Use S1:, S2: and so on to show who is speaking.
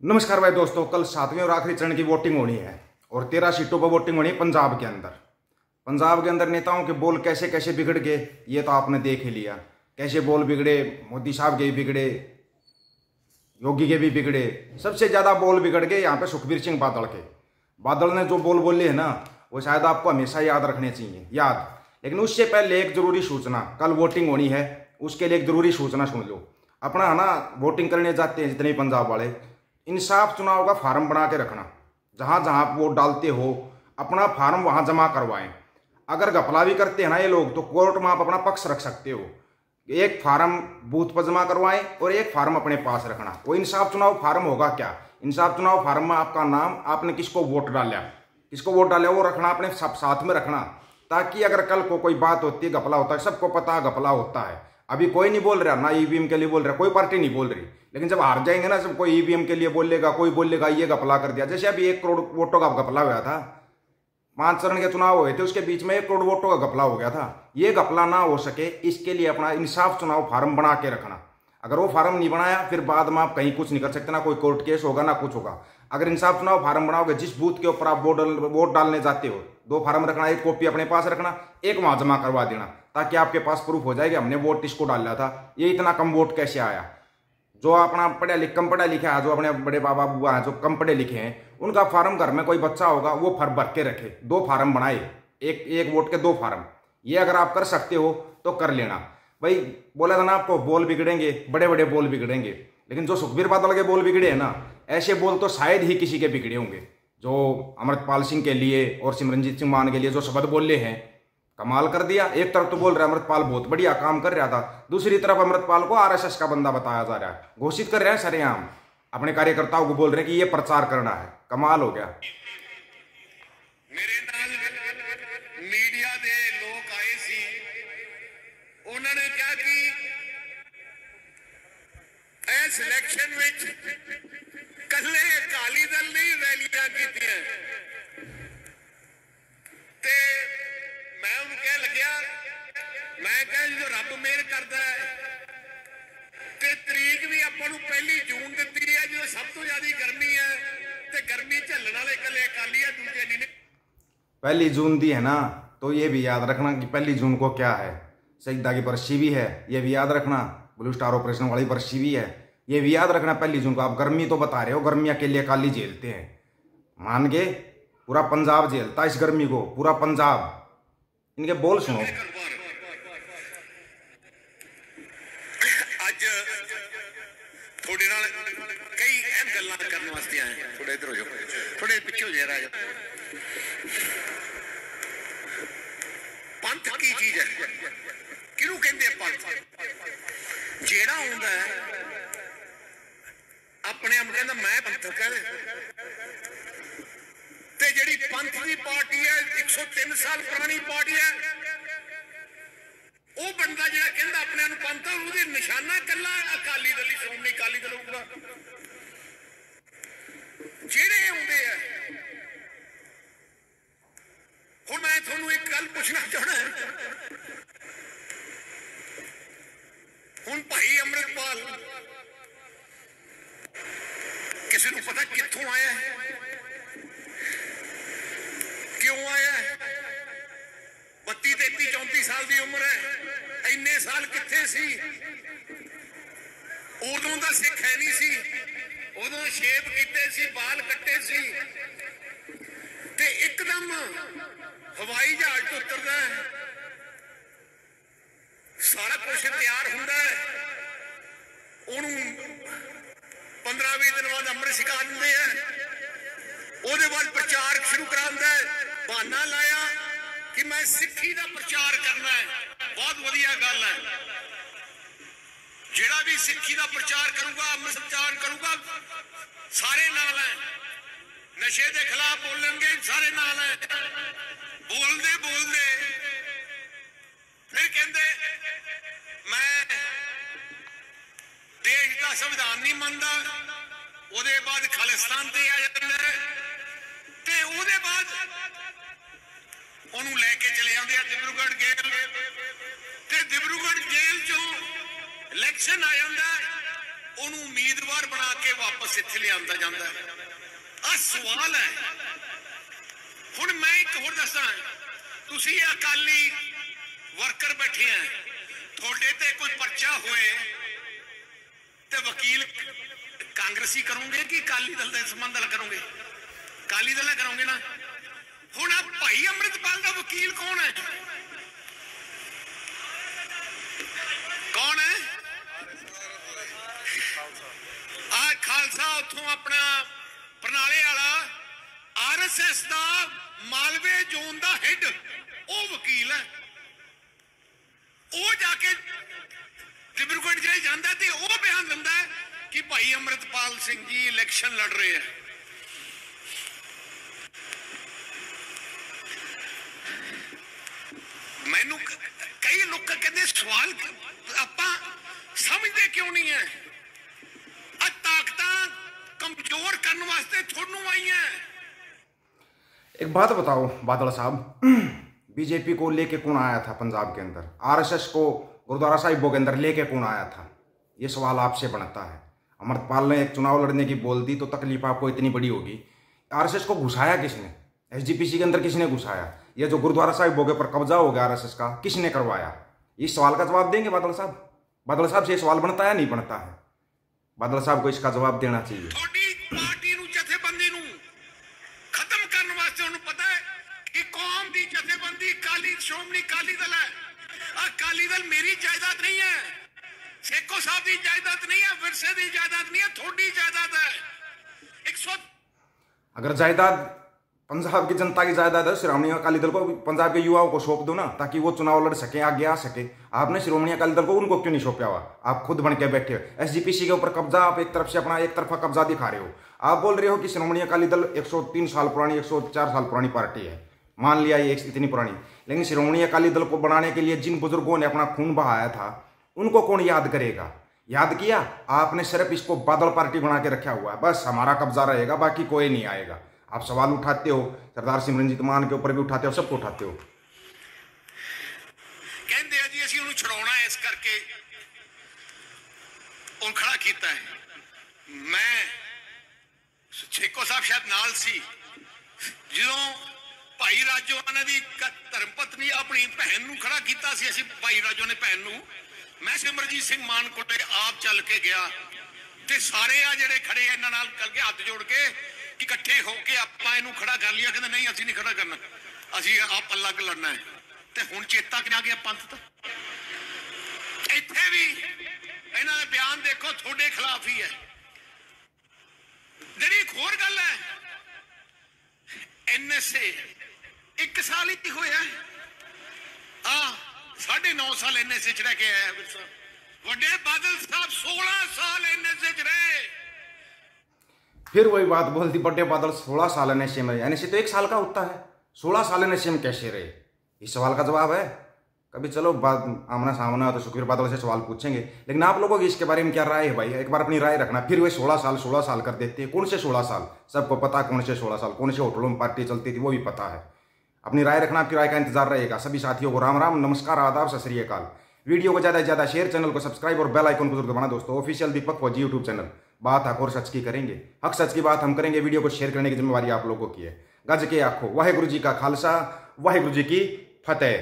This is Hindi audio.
S1: नमस्कार भाई दोस्तों, कल 7वें और आखिरी चरण की वोटिंग होनी है और 13 सीटों पर वोटिंग होनी है पंजाब के अंदर। पंजाब के अंदर नेताओं के बोल कैसे कैसे बिगड़ गए ये तो आपने देख ही लिया। कैसे बोल बिगड़े, मोदी साहब के भी बिगड़े, योगी के भी बिगड़े। सबसे ज्यादा बोल बिगड़ गए यहाँ पे सुखबीर सिंह बादल के। बादल ने जो बोल बोले है ना, वो शायद आपको हमेशा याद रखने चाहिए याद। लेकिन उससे पहले एक जरूरी सूचना, कल वोटिंग होनी है, उसके लिए एक जरूरी सूचना सुन लो। अपना है ना, वोटिंग करने जाते हैं जितने पंजाब वाले, इंसाफ चुनाव का फार्म बना के रखना। जहां जहां आप वोट डालते हो अपना फार्म वहां जमा करवाएं। अगर घपला भी करते हैं ना ये लोग, तो कोर्ट में आप अपना पक्ष रख सकते हो। एक फार्म बूथ पर जमा करवाएं और एक फार्म अपने पास रखना। वो इंसाफ चुनाव फार्म होगा क्या? इंसाफ चुनाव फार्म में आपका नाम, आपने किसको वोट डाला वो रखना, अपने सब साथ में रखना, ताकि अगर कल को कोई बात होती है, घपला होता है, सबको पता घपला होता है। अभी कोई नहीं बोल रहा, ना ईवीएम के लिए बोल रहा, कोई पार्टी नहीं बोल रही। लेकिन जब हार जाएंगे ना, सब कोई ईवीएम के लिए बोलेगा, कोई बोलेगा ये घपला कर दिया। जैसे अभी 1 करोड़ वोटों का घपला हुआ था, 5 चरण के चुनाव हुए थे, उसके बीच में 1 करोड़ वोटों का घपला हो गया था। ये घपला ना हो सके इसके लिए अपना इंसाफ चुनाव फार्म बना के रखना। अगर वो फार्म नहीं बनाया, फिर बाद में आप कहीं कुछ नहीं कर सकते, ना कोई कोर्ट केस होगा ना कुछ होगा। अगर इंसाफ चुनाव फार्म बनाओगे, जिस बूथ के ऊपर आप वोट डालने जाते हो, 2 फार्म रखना, एक कॉपी अपने पास रखना, एक वहां जमा करवा देना, ताकि आपके पास प्रूफ हो जाएगा हमने वोट इसको डाला था। ये इतना कम वोट कैसे आया? जो अपना कम पढ़ा लिखा है, जो अपने बड़े बाबा बुआ हैं जो कम पढ़े लिखे हैं, उनका फार्म घर में कोई बच्चा होगा वो फर भर के रखे, 2 फार्म बनाए, एक वोट के 2 फार्म। ये अगर आप कर सकते हो तो कर लेना भाई। बोला था ना आपको, बोल बिगड़ेंगे, बड़े बड़े बोल बिगड़ेंगे। लेकिन जो सुखबीर बादल के बोल बिगड़े हैं ना, ऐसे बोल तो शायद ही किसी के बिगड़े होंगे। जो अमृतपाल सिंह के लिए और सिमरनजीत सिंह मान के लिए जो शब्द बोले हैं, कमाल कर दिया। एक तरफ तो बोल रहा है अमृतपाल बहुत बढ़िया काम कर रहा था, दूसरी तरफ अमृतपाल को आरएसएस का बंदा बताया जा रहा है, घोषित कर रहे हैं सरेआम। अपने कार्यकर्ताओं को बोल रहे हैं कि ये प्रचार करना है। कमाल हो गया।
S2: मेरे नाल मीडिया दे लोग आए सी, उन्होंने क्या कि इस इलेक्शन में कल्ले अकाली दल नहीं रैलियां कीतियां ते मैं उन्हें कह लग्या, मैं कहा जो रब मेहर करता है ते तरीक भी अपन 1 जून दी है, जो सब तो ज्यादा गर्मी है ते गर्मी झल्लण वाले कल्ले अकाली है, दूजे नहीं।
S1: 1 जून दी है ना, तो ये भी याद रखना कि 1 जून को क्या है। शहीदा की बरसी भी है, ये भी याद रखना। ब्लू स्टार ऑपरेशन वाली बरसी भी है, ये भी याद रखना। 1 जून को आप गर्मी तो बता रहे हो, गर्मी अकेले अकाली झेलते हैं, मान के पूरा पंजाब झेलता इस गर्मी को, पूरा पंजाब। इनके बोल सुनो।
S2: आज थोड़े नाल कई अहम गल्लां करने वास्ते आए, थोड़े इधर हो जाओ, थोड़े पीछे हो जाए राजा। पंथ की चीज है, किहनूं कहंदे पंथ? जेड़ा हुंदा है अपने आप कहंदा मैं पंथक है, ते जेड़ी पंथ की पार्टी है 103 साल पुरानी पार्टी है, वो बंदा जेड़ा कहंदा अपने आप पंथ है, उसदी निशाना कल्ला अकाली दल, श्रोमणी अकाली दल होगा। जेड़े आउंदे है, हुण मैं तुहानूं एक गल पुछना चाहना है। हुण भाई अमृतपाल किसी को पता कित्थों आया है, क्यों आया है? 32, 33, 34 साल की उम्र है, इन्ने साल कित्थे सी? उदों दा सिख है नहीं सी, उदों शेप कीते सी, बाल कट्टे सी, ते एकदम हवाई जहाज तो उतरदा है, सारा कुछ तैयार हुंदा है, उन्होंने 15-20 दिन बाद अमृत छका दिंदे हैं, ਉਹਦੇ बाद प्रचार शुरू करांदा है। बहाना लाया कि मैं सिक्खी का प्रचार करना है, बहुत वधिया गल है। जेड़ा भी सिक्खी का प्रचार करूंगा, अमृत प्रचार करूंगा, सारे नाल है, नशे के खिलाफ बोलेंगे, सारे नाल है। बोलते बोलते फिर कहते मैं देश का संविधान नहीं मानता, ਉਹਦੇ बाद खालिस्तान ते आ जाता है, ते ਉਹਦੇ बाद ਉਹਨੂੰ ਲੈ ਕੇ ਚਲੇ ਜਾਂਦੇ ਆ डिब्रूगढ़ जेल, ते डिब्रूगढ़ जेल चों इलेक्शन आ जाता है, ਉਹਨੂੰ ਉਮੀਦਵਾਰ ਬਣਾ ਕੇ ਵਾਪਸ ਇੱਥੇ ਲਿਆਂਦਾ ਜਾਂਦਾ ਹੈ। ਆ ਸਵਾਲ ਹੈ। ਹੁਣ ਮੈਂ ਇੱਕ ਹੋਰ ਦੱਸਾਂ, ਤੁਸੀਂ ਅਕਾਲੀ ਵਰਕਰ ਬੈਠੇ ਆ, ਤੁਹਾਡੇ ਤੇ ਕੋਈ ਪਰਚਾ ਹੋਏ ਤੇ ਵਕੀਲ ਕਾਂਗਰਸੀ ਕਰੋਗੇ ਕਿ ਅਕਾਲੀ ਦਲ ਦੇ ਸੰਬੰਧ ਨਾਲ ਕਰੋਗੇ? ਅਕਾਲੀ ਦਲ ਨਾਲ ਕਰੋਗੇ ਨਾ। ਹੁਣ ਆ ਭਾਈ ਅੰਮ੍ਰਿਤਪਾਲ ਦਾ ਵਕੀਲ ਕੌਣ ਹੈ? ਕੌਣ ਹੈ? ਆ ਖਾਲਸਾ ਉੱਥੋਂ ਆਪਣਾ ਪ੍ਰਣਾਲੇ ਵਾਲਾ RSS ਦਾ ਮਾਲਵੇ ਜ਼ੋਨ ਦਾ ਹੈਡ, ਉਹ ਵਕੀਲ ਹੈ। ਉਹ ਜਾ ਕੇ ਡਿਬਰੂਗੜ੍ਹ ਜੇ ਜਾਂਦਾ ਤੇ ਉਹ ਬਿਆਨ ਦਿੰਦਾ ਹੈ ਕਿ ਭਾਈ ਅੰਮ੍ਰਿਤਪਾਲ ਸਿੰਘ ਜੀ ਇਲੈਕਸ਼ਨ ਲੜ ਰਹੇ ਹੈ। ਮੈਨੂੰ ਕਈ ਲੋਕ ਕਹਿੰਦੇ ਸਵਾਲ ਆਪਾਂ ਸਮਝਦੇ ਕਿਉਂ ਨਹੀਂ ਹੈ? ਆ ਤਾਕਤਾਂ कमजोर करने वास्ते थोड़ू आई है।
S1: एक बात बताओ बादल साहब, बीजेपी को लेके कौन आया था पंजाब के अंदर? RSS को गुरुद्वारा साहिबों के अंदर लेके कौन आया था? ये सवाल आपसे बनता है। अमृतपाल ने एक चुनाव लड़ने की बोल दी तो तकलीफ आपको इतनी बड़ी होगी। RSS को घुसाया किसने? SGPC के अंदर किसने घुसाया? ये जो गुरुद्वारा साहिबों के ऊपर कब्जा हो गया RSS का, किसने करवाया? इस सवाल का जवाब देंगे बादल साहब? बादल साहब से सवाल बनता है नहीं बनता है? बादल साहब को इसका जवाब देना चाहिए।
S2: पार्टी नूं जथेबंदी नूं खत्म करने वास्ते उन्हें पता है कि कौम दी जथेबंदी अकाली श्रोमणी अकाली दल है। अकाली दल मेरी जायदाद नहीं है, सेको साहब की जायदाद नहीं है, विरसे की जायदाद नहीं है, थोड़ी जायदाद है। 100
S1: अगर जायदाद पंजाब की जनता की जायदाद है, श्रोमणी अकाली दल को पंजाब के युवाओं को सौंप दो ना, ताकि वो चुनाव लड़ सके, आगे आ सके। आपने श्रोमणी अकाली दल को उनको क्यों नहीं सौंपा हुआ? आप खुद बन के बैठे हो। SGPC के ऊपर कब्जा आप एक तरफ से अपना एक तरफा कब्जा दिखा रहे हो। आप बोल रहे हो कि श्रोमणी अकाली दल 103 साल पुरानी 104 साल पुरानी पार्टी है, मान लिया ये इतनी पुरानी, लेकिन श्रोमणी अकाली दल को बनाने के लिए जिन बुजुर्गों ने अपना खून बहाया था उनको कौन याद करेगा? याद किया? आपने सिर्फ इसको बादल पार्टी बना के रखा हुआ है, बस हमारा कब्जा रहेगा, बाकी कोई नहीं आएगा। आप सवाल उठाते हो, सरदार सिमरनजीत मान के ऊपर भी उठाते हो, सबको उठाते हो।
S2: कहते हैं जी असि उन्हें छुड़ाना है, इस करके उन खड़ा किया है। मैं छेको साहब शायद नाल सी जो भाई राजो की धर्म पत्नी अपनी भैन नूं खड़ा किया सी। असी भाई राजो ने भैन नूं, मैं सिमरजीत सिंह मान कोटे आप चल के गया ते सारे आ जिहड़े खड़े इन्हां नाल कल के हाथ जोड़ के इकट्ठे होके आपां इहनूं खड़ा कर लिया। कहते नहीं असीं नहीं खड़ा करना, असीं आप अलग लड़ना है। ते हुण चेता कि आ गया पंथ तो इत्थे भी इन्हां दे बयान देखो थोड़े खिलाफ ही है। जिहड़ी एक होर गल है, NSA 1 साल ही होया, 9.5 साल NSA च रह के आया। वड्डे बादल साहब 16 साल NSA च रहे।
S1: फिर वही बात बोलती, बड़े बादल 16 साल NSA में। NSA तो 1 साल का होता है, 16 साल NSA में कैसे रहे? इस सवाल का जवाब है कभी, चलो बात आमना सामना हो तो सुखबीर बादल से सवाल पूछेंगे, लेकिन आप लोगों की इसके बारे में क्या राय है भाई? एक बार अपनी राय रखना। फिर वे 16 साल कर देते हैं। कौन से 16 साल? सबको पता कौन से 16 साल, कौन से होटलों में पार्टी चलती थी वो भी पता है। अपनी राय रखना, आपकी राय का इंतजार रहेगा। सभी साथियों को राम राम, नमस्कार, आदाब, सत श्री अकाल। वीडियो को ज़्यादा से ज़्यादा शेयर, चैनल को सब्सक्राइब और बेल आइकन को जरूर दबाना दोस्तों। ऑफिशियल दीपक फौजी यूट्यूब चैनल, बात हक और सच की करेंगे, हक सच की बात हम करेंगे। वीडियो को शेयर करने की जिम्मेवारी आप लोगों की है। गज के आखो, वाहेगुरु जी का खालसा, वाहेगुरु जी की फतेह।